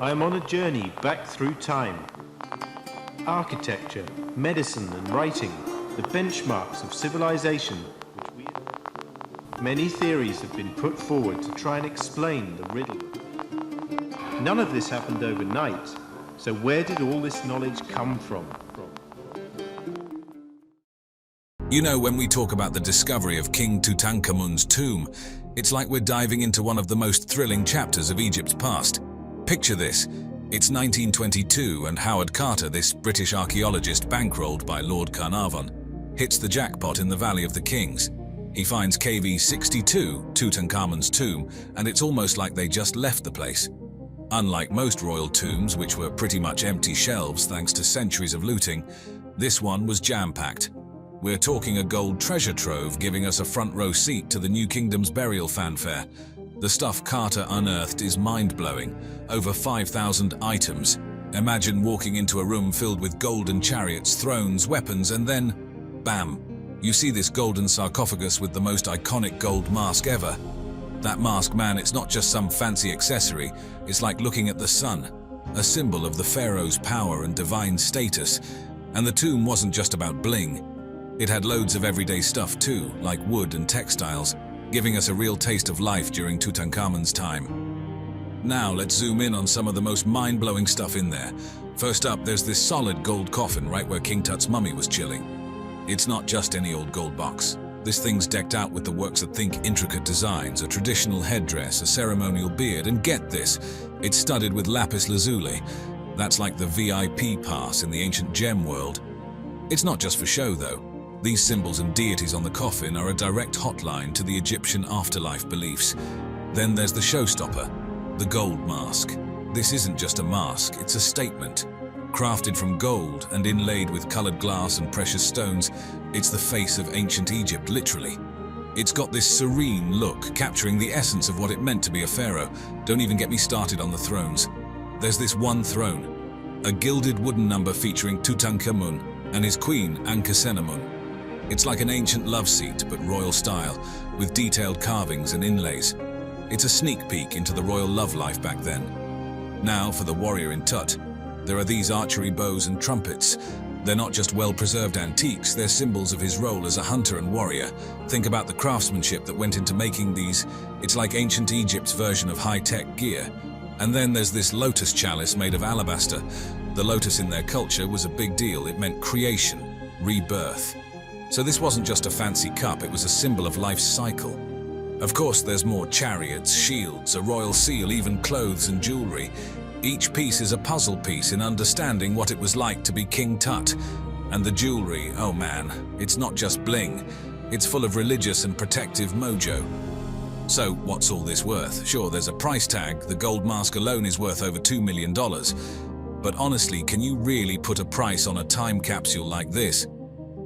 I am on a journey back through time. Architecture, medicine and writing, the benchmarks of civilization. Many theories have been put forward to try and explain the riddle. None of this happened overnight, so where did all this knowledge come from? You know, when we talk about the discovery of King Tutankhamun's tomb, it's like we're diving into one of the most thrilling chapters of Egypt's past. Picture this. It's 1922 and Howard Carter, this British archaeologist bankrolled by Lord Carnarvon, hits the jackpot in the Valley of the Kings. He finds KV 62, Tutankhamun's tomb, and it's almost like they just left the place. Unlike most royal tombs, which were pretty much empty shelves thanks to centuries of looting, this one was jam-packed. We're talking a gold treasure trove giving us a front row seat to the new kingdom's burial fanfare. The stuff Carter unearthed is mind-blowing. Over 5,000 items. Imagine walking into a room filled with golden chariots, thrones, weapons, and then, bam, you see this golden sarcophagus with the most iconic gold mask ever. That mask, man, it's not just some fancy accessory, it's like looking at the sun, a symbol of the pharaoh's power and divine status. And the tomb wasn't just about bling. It had loads of everyday stuff too, like wood and textiles, giving us a real taste of life during Tutankhamun's time. Now let's zoom in on some of the most mind-blowing stuff in there. First up, there's this solid gold coffin right where King Tut's mummy was chilling. It's not just any old gold box. This thing's decked out with the works that think intricate designs, a traditional headdress, a ceremonial beard, and get this, it's studded with lapis lazuli. That's like the VIP pass in the ancient gem world. It's not just for show though. These symbols and deities on the coffin are a direct hotline to the Egyptian afterlife beliefs. Then there's the showstopper, the gold mask. This isn't just a mask, it's a statement. Crafted from gold and inlaid with colored glass and precious stones, it's the face of ancient Egypt, literally. It's got this serene look, capturing the essence of what it meant to be a pharaoh. Don't even get me started on the thrones. There's this one throne, a gilded wooden number featuring Tutankhamun and his queen, Ankhesenamun. It's like an ancient love seat, but royal style, with detailed carvings and inlays. It's a sneak peek into the royal love life back then. Now, for the warrior in Tut, there are these archery bows and trumpets. They're not just well-preserved antiques, they're symbols of his role as a hunter and warrior. Think about the craftsmanship that went into making these. It's like ancient Egypt's version of high-tech gear. And then there's this lotus chalice made of alabaster. The lotus in their culture was a big deal. It meant creation, rebirth. So this wasn't just a fancy cup, it was a symbol of life's cycle. Of course, there's more chariots, shields, a royal seal, even clothes and jewelry. Each piece is a puzzle piece in understanding what it was like to be King Tut. And the jewelry, oh man, it's not just bling. It's full of religious and protective mojo. So, what's all this worth? Sure, there's a price tag. The gold mask alone is worth over $2 million. But honestly, can you really put a price on a time capsule like this?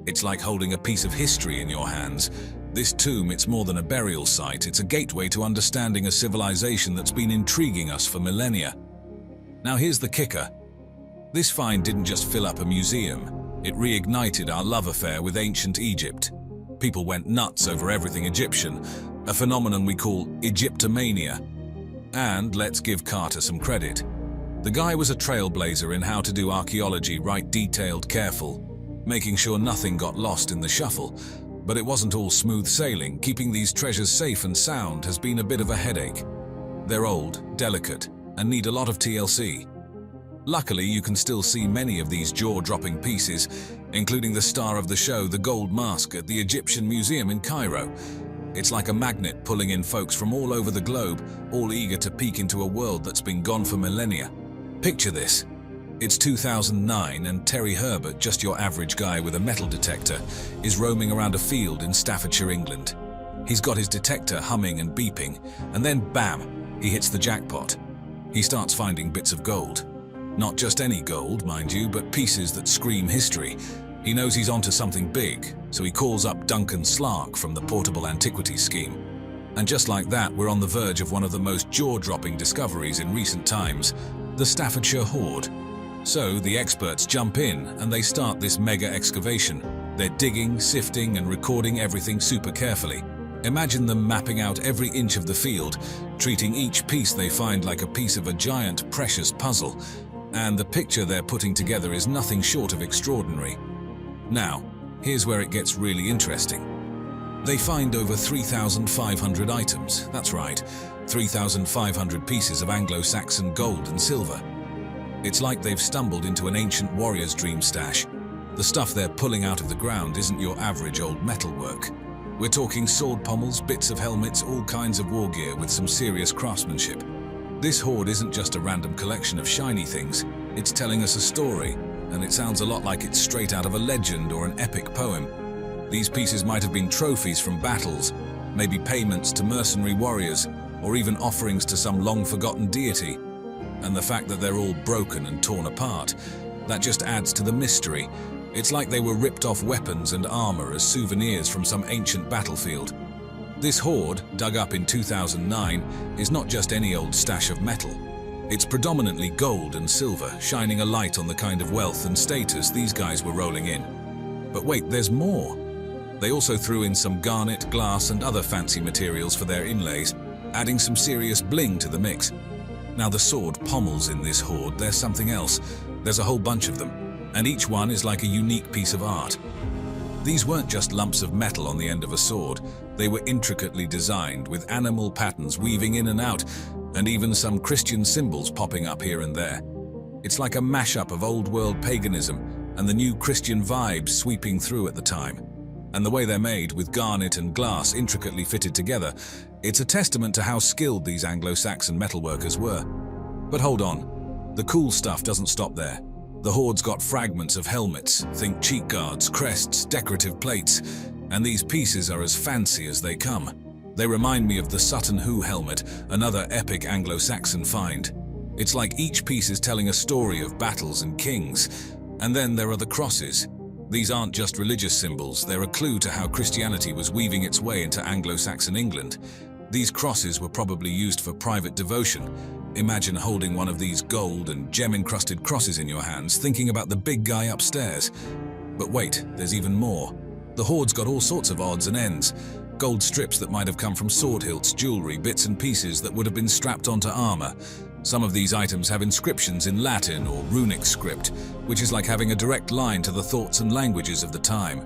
It's like holding a piece of history in your hands. This tomb, it's more than a burial site. It's a gateway to understanding a civilization that's been intriguing us for millennia. Now here's the kicker. This find didn't just fill up a museum. It reignited our love affair with ancient Egypt. People went nuts over everything Egyptian, a phenomenon we call Egyptomania. And let's give Carter some credit. The guy was a trailblazer in how to do archaeology right, detailed, careful, making sure nothing got lost in the shuffle. But it wasn't all smooth sailing. Keeping these treasures safe and sound has been a bit of a headache. They're old, delicate, and need a lot of TLC. Luckily, you can still see many of these jaw-dropping pieces, including the star of the show, the gold mask at the Egyptian Museum in Cairo. It's like a magnet pulling in folks from all over the globe, all eager to peek into a world that's been gone for millennia. Picture this. It's 2009 and Terry Herbert, just your average guy with a metal detector, is roaming around a field in Staffordshire, England. He's got his detector humming and beeping, and then bam, he hits the jackpot. He starts finding bits of gold. Not just any gold, mind you, but pieces that scream history. He knows he's onto something big, so he calls up Duncan Slark from the Portable Antiquities Scheme. And just like that, we're on the verge of one of the most jaw-dropping discoveries in recent times, the Staffordshire hoard. So the experts jump in and they start this mega excavation. They're digging, sifting, and recording everything super carefully. Imagine them mapping out every inch of the field, treating each piece they find like a piece of a giant, precious puzzle, and the picture they're putting together is nothing short of extraordinary. Now, here's where it gets really interesting. They find over 3,500 items, that's right, 3,500 pieces of Anglo-Saxon gold and silver. It's like they've stumbled into an ancient warrior's dream stash. The stuff they're pulling out of the ground isn't your average old metalwork. We're talking sword pommels, bits of helmets, all kinds of war gear with some serious craftsmanship. This hoard isn't just a random collection of shiny things, it's telling us a story, and it sounds a lot like it's straight out of a legend or an epic poem. These pieces might have been trophies from battles, maybe payments to mercenary warriors, or even offerings to some long-forgotten deity. And the fact that they're all broken and torn apart, that just adds to the mystery. It's like they were ripped off weapons and armor as souvenirs from some ancient battlefield. This hoard, dug up in 2009, is not just any old stash of metal. It's predominantly gold and silver, shining a light on the kind of wealth and status these guys were rolling in. But wait, there's more. They also threw in some garnet, glass, and other fancy materials for their inlays, adding some serious bling to the mix. Now the sword pommels in this hoard, there's something else. There's a whole bunch of them, and each one is like a unique piece of art. These weren't just lumps of metal on the end of a sword, they were intricately designed with animal patterns weaving in and out, and even some Christian symbols popping up here and there. It's like a mashup of old-world paganism and the new Christian vibes sweeping through at the time. And the way they're made, with garnet and glass intricately fitted together, it's a testament to how skilled these Anglo-Saxon metalworkers were. But hold on, the cool stuff doesn't stop there. The hoard's got fragments of helmets, think cheek guards, crests, decorative plates, and these pieces are as fancy as they come. They remind me of the Sutton Hoo helmet, another epic Anglo-Saxon find. It's like each piece is telling a story of battles and kings. And then there are the crosses. These aren't just religious symbols, they're a clue to how Christianity was weaving its way into Anglo-Saxon England. These crosses were probably used for private devotion. Imagine holding one of these gold and gem-encrusted crosses in your hands, thinking about the big guy upstairs. But wait, there's even more. The hoard's got all sorts of odds and ends. Gold strips that might have come from sword hilts, jewelry, bits and pieces that would have been strapped onto armor. Some of these items have inscriptions in Latin or runic script, which is like having a direct line to the thoughts and languages of the time.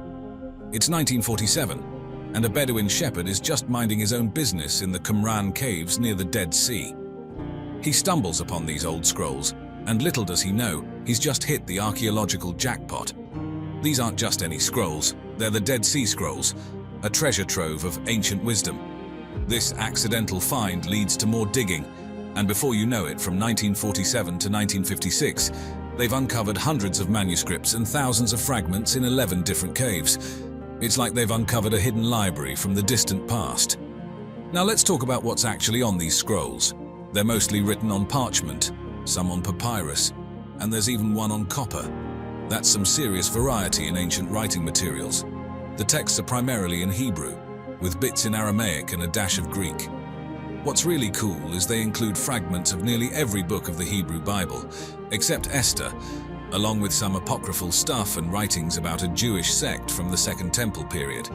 It's 1947, and a Bedouin shepherd is just minding his own business in the Qumran caves near the Dead Sea. He stumbles upon these old scrolls, and little does he know, he's just hit the archaeological jackpot. These aren't just any scrolls, they're the Dead Sea Scrolls, a treasure trove of ancient wisdom. This accidental find leads to more digging, and before you know it, from 1947 to 1956, they've uncovered hundreds of manuscripts and thousands of fragments in 11 different caves. It's like they've uncovered a hidden library from the distant past. Now let's talk about what's actually on these scrolls. They're mostly written on parchment, some on papyrus, and there's even one on copper. That's some serious variety in ancient writing materials. The texts are primarily in Hebrew, with bits in Aramaic and a dash of Greek. What's really cool is they include fragments of nearly every book of the Hebrew Bible, except Esther, along with some apocryphal stuff and writings about a Jewish sect from the Second Temple period.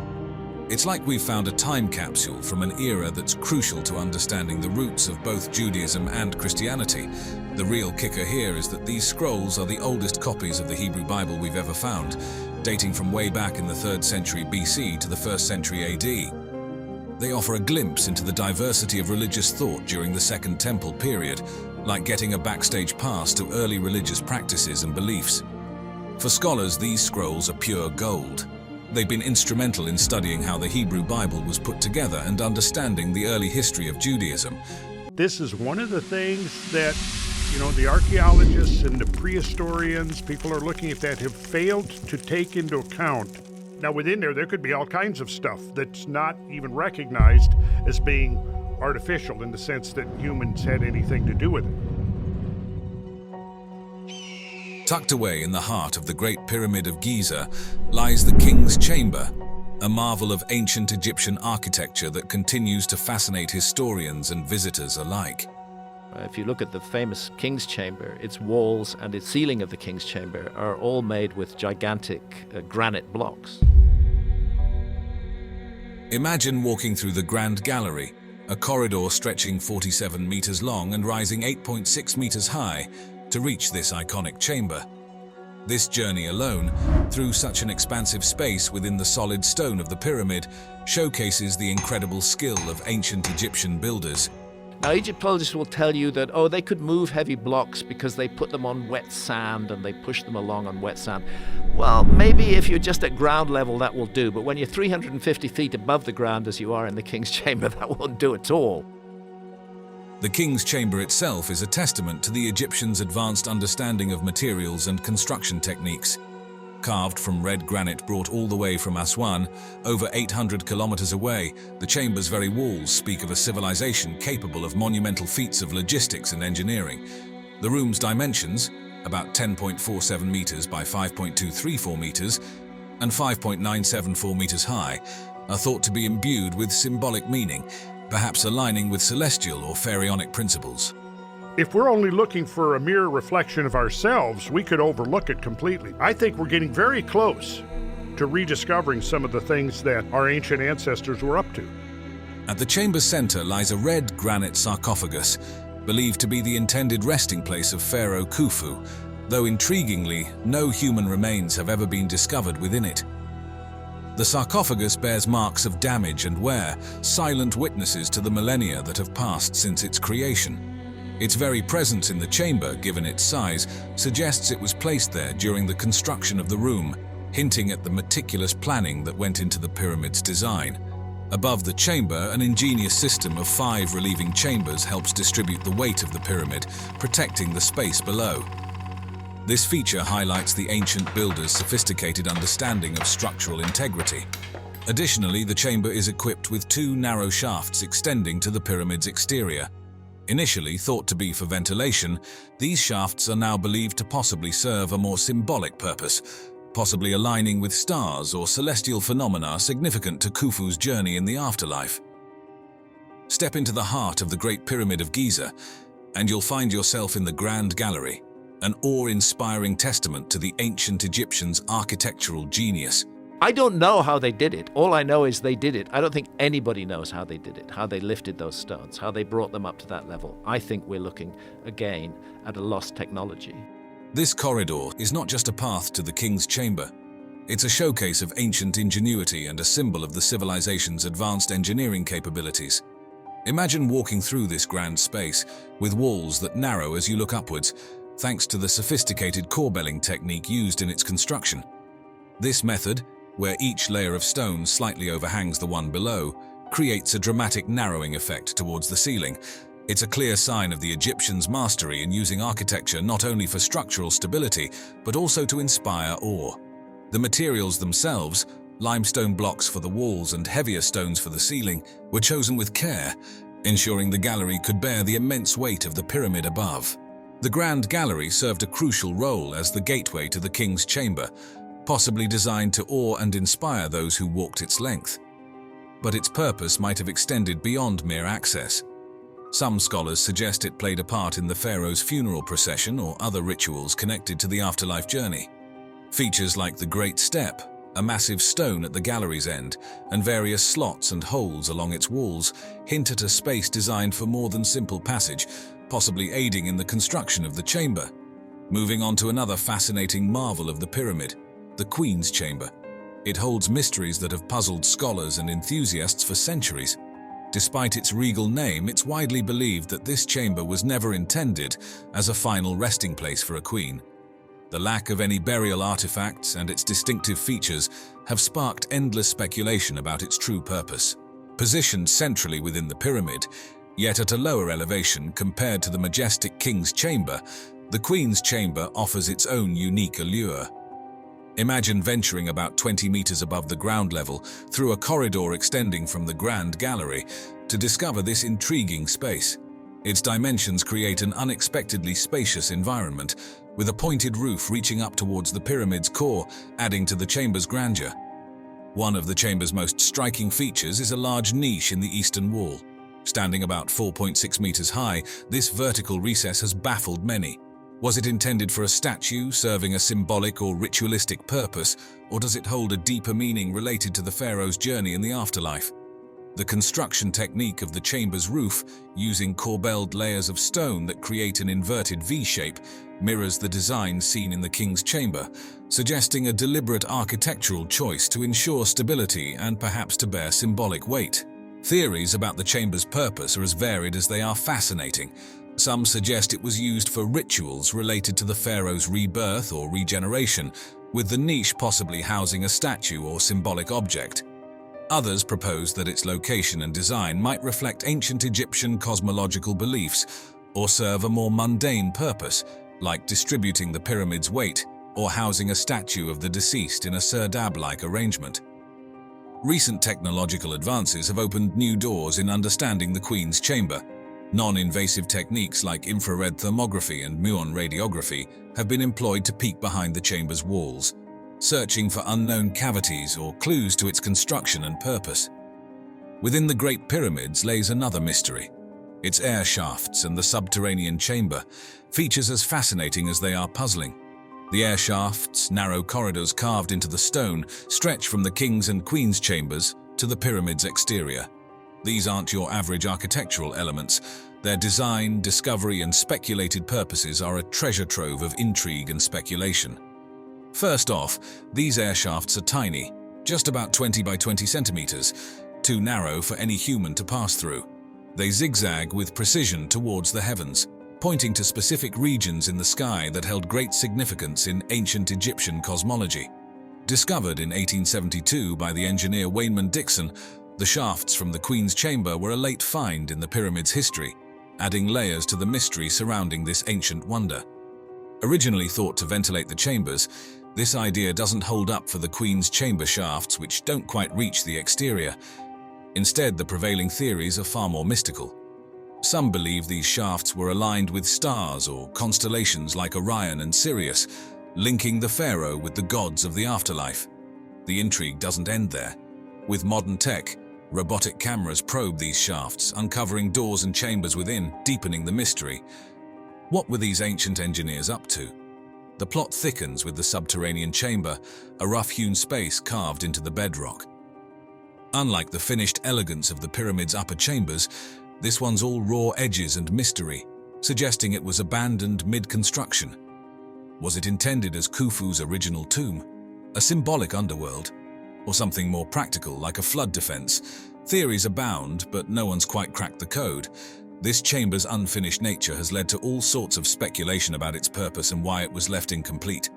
It's like we've found a time capsule from an era that's crucial to understanding the roots of both Judaism and Christianity. The real kicker here is that these scrolls are the oldest copies of the Hebrew Bible we've ever found, dating from way back in the 3rd century BC to the 1st century AD. They offer a glimpse into the diversity of religious thought during the Second Temple period, like getting a backstage pass to early religious practices and beliefs. For scholars, these scrolls are pure gold. They've been instrumental in studying how the Hebrew Bible was put together and understanding the early history of Judaism. This is one of the things that, the archaeologists and the prehistorians, people are looking at that, have failed to take into account. Now within there could be all kinds of stuff that's not even recognized as being artificial in the sense that humans had anything to do with it. Tucked away in the heart of the Great Pyramid of Giza lies the King's Chamber, a marvel of ancient Egyptian architecture that continues to fascinate historians and visitors alike. If you look at the famous King's Chamber, its walls and its ceiling of the King's Chamber are all made with gigantic granite blocks. Imagine walking through the Grand Gallery, a corridor stretching 47 meters long and rising 8.6 meters high to reach this iconic chamber. This journey alone, through such an expansive space within the solid stone of the pyramid, showcases the incredible skill of ancient Egyptian builders. Now, Egyptologists will tell you that, they could move heavy blocks because they put them on wet sand and they push them along on wet sand. Well, maybe if you're just at ground level, that will do. But when you're 350 feet above the ground, as you are in the King's Chamber, that won't do at all. The King's Chamber itself is a testament to the Egyptians' advanced understanding of materials and construction techniques. Carved from red granite brought all the way from Aswan, over 800 kilometers away, the chamber's very walls speak of a civilization capable of monumental feats of logistics and engineering. The room's dimensions, about 10.47 meters by 5.234 meters and 5.974 meters high, are thought to be imbued with symbolic meaning, perhaps aligning with celestial or pharaonic principles. If we're only looking for a mere reflection of ourselves, we could overlook it completely. I think we're getting very close to rediscovering some of the things that our ancient ancestors were up to. At the chamber's center lies a red granite sarcophagus, believed to be the intended resting place of Pharaoh Khufu, though intriguingly, no human remains have ever been discovered within it. The sarcophagus bears marks of damage and wear, silent witnesses to the millennia that have passed since its creation. Its very presence in the chamber, given its size, suggests it was placed there during the construction of the room, hinting at the meticulous planning that went into the pyramid's design. Above the chamber, an ingenious system of 5 relieving chambers helps distribute the weight of the pyramid, protecting the space below. This feature highlights the ancient builders' sophisticated understanding of structural integrity. Additionally, the chamber is equipped with 2 narrow shafts extending to the pyramid's exterior. Initially thought to be for ventilation, these shafts are now believed to possibly serve a more symbolic purpose, possibly aligning with stars or celestial phenomena significant to Khufu's journey in the afterlife. Step into the heart of the Great Pyramid of Giza, and you'll find yourself in the Grand Gallery, an awe-inspiring testament to the ancient Egyptians' architectural genius. I don't know how they did it. All I know is they did it. I don't think anybody knows how they did it, how they lifted those stones, how they brought them up to that level. I think we're looking, again, at a lost technology. This corridor is not just a path to the King's Chamber. It's a showcase of ancient ingenuity and a symbol of the civilization's advanced engineering capabilities. Imagine walking through this grand space, with walls that narrow as you look upwards, thanks to the sophisticated corbelling technique used in its construction. This method, where each layer of stone slightly overhangs the one below, creates a dramatic narrowing effect towards the ceiling. It's a clear sign of the Egyptians' mastery in using architecture not only for structural stability, but also to inspire awe. The materials themselves, limestone blocks for the walls and heavier stones for the ceiling, were chosen with care, ensuring the gallery could bear the immense weight of the pyramid above. The Grand Gallery served a crucial role as the gateway to the King's Chamber, possibly designed to awe and inspire those who walked its length. But its purpose might have extended beyond mere access. Some scholars suggest it played a part in the pharaoh's funeral procession or other rituals connected to the afterlife journey. Features like the Great Step, a massive stone at the gallery's end, and various slots and holes along its walls hint at a space designed for more than simple passage, possibly aiding in the construction of the chamber. Moving on to another fascinating marvel of the pyramid, the Queen's Chamber. It holds mysteries that have puzzled scholars and enthusiasts for centuries. Despite its regal name, it's widely believed that this chamber was never intended as a final resting place for a queen. The lack of any burial artifacts and its distinctive features have sparked endless speculation about its true purpose. Positioned centrally within the pyramid, yet at a lower elevation compared to the majestic King's Chamber, the Queen's Chamber offers its own unique allure. Imagine venturing about 20 meters above the ground level through a corridor extending from the Grand Gallery to discover this intriguing space. Its dimensions create an unexpectedly spacious environment, with a pointed roof reaching up towards the pyramid's core, adding to the chamber's grandeur. One of the chamber's most striking features is a large niche in the eastern wall. Standing about 4.6 meters high, this vertical recess has baffled many. Was it intended for a statue serving a symbolic or ritualistic purpose, or does it hold a deeper meaning related to the pharaoh's journey in the afterlife? The construction technique of the chamber's roof, using corbelled layers of stone that create an inverted V-shape, mirrors the design seen in the king's chamber, suggesting a deliberate architectural choice to ensure stability and perhaps to bear symbolic weight. Theories about the chamber's purpose are as varied as they are fascinating. Some suggest it was used for rituals related to the pharaoh's rebirth or regeneration, with the niche possibly housing a statue or symbolic object. Others propose that its location and design might reflect ancient Egyptian cosmological beliefs or serve a more mundane purpose, like distributing the pyramid's weight or housing a statue of the deceased in a serdab-like arrangement. Recent technological advances have opened new doors in understanding the Queen's chamber. Non-invasive techniques like infrared thermography and muon radiography have been employed to peek behind the chamber's walls, searching for unknown cavities or clues to its construction and purpose. Within the Great Pyramids lays another mystery. Its air shafts and the subterranean chamber, features as fascinating as they are puzzling. The air shafts, narrow corridors carved into the stone, stretch from the king's and queen's chambers to the pyramid's exterior. These aren't your average architectural elements. Their design, discovery, and speculated purposes are a treasure trove of intrigue and speculation. First off, these air shafts are tiny, just about 20 by 20 centimeters, too narrow for any human to pass through. They zigzag with precision towards the heavens, pointing to specific regions in the sky that held great significance in ancient Egyptian cosmology. Discovered in 1872 by the engineer Wayneman Dixon, the shafts from the Queen's chamber were a late find in the pyramid's history, adding layers to the mystery surrounding this ancient wonder. Originally thought to ventilate the chambers, this idea doesn't hold up for the Queen's chamber shafts, which don't quite reach the exterior. Instead, the prevailing theories are far more mystical. Some believe these shafts were aligned with stars or constellations like Orion and Sirius, linking the pharaoh with the gods of the afterlife. The intrigue doesn't end there. With modern tech, robotic cameras probe these shafts, uncovering doors and chambers within, deepening the mystery. What were these ancient engineers up to? The plot thickens with the subterranean chamber, a rough-hewn space carved into the bedrock. Unlike the finished elegance of the pyramid's upper chambers, this one's all raw edges and mystery, suggesting it was abandoned mid-construction. Was it intended as Khufu's original tomb, a symbolic underworld, or something more practical like a flood defense? Theories abound, but no one's quite cracked the code. This chamber's unfinished nature has led to all sorts of speculation about its purpose and why it was left incomplete.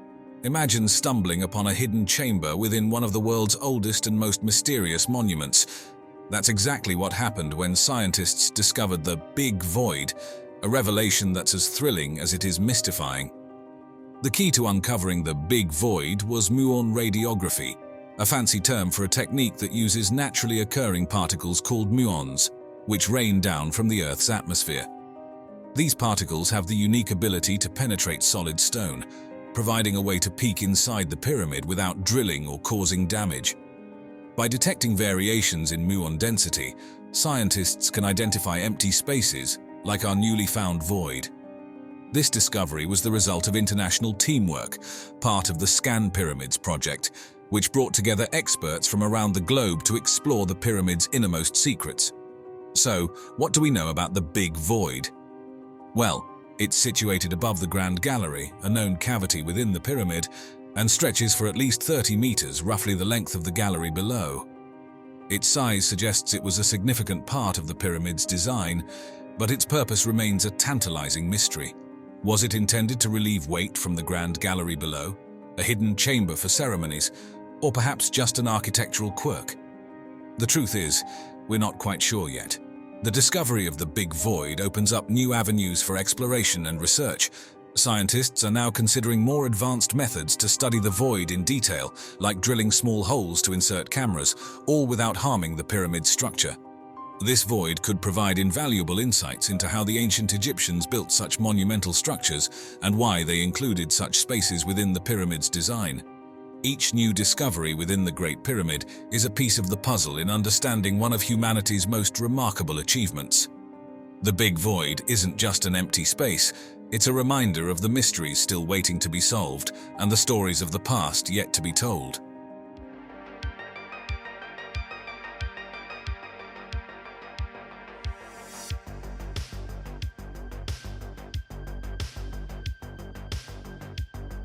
Imagine stumbling upon a hidden chamber within one of the world's oldest and most mysterious monuments. That's exactly what happened when scientists discovered the Big Void, a revelation that's as thrilling as it is mystifying. The key to uncovering the Big Void was muon radiography, a fancy term for a technique that uses naturally occurring particles called muons, which rain down from the Earth's atmosphere. These particles have the unique ability to penetrate solid stone, providing a way to peek inside the pyramid without drilling or causing damage. By detecting variations in muon density, scientists can identify empty spaces, like our newly found void. This discovery was the result of international teamwork, part of the Scan Pyramids project, which brought together experts from around the globe to explore the pyramid's innermost secrets. So, what do we know about the Big Void? Well, it's situated above the Grand Gallery, a known cavity within the pyramid, and stretches for at least 30 meters, roughly the length of the gallery below. Its size suggests it was a significant part of the pyramid's design, but its purpose remains a tantalizing mystery. Was it intended to relieve weight from the Grand Gallery below, a hidden chamber for ceremonies, or perhaps just an architectural quirk? The truth is, we're not quite sure yet. The discovery of the Big Void opens up new avenues for exploration and research. Scientists are now considering more advanced methods to study the void in detail, like drilling small holes to insert cameras, all without harming the pyramid's structure. This void could provide invaluable insights into how the ancient Egyptians built such monumental structures and why they included such spaces within the pyramid's design. Each new discovery within the Great Pyramid is a piece of the puzzle in understanding one of humanity's most remarkable achievements. The Big Void isn't just an empty space, It's a reminder of the mysteries still waiting to be solved and the stories of the past yet to be told.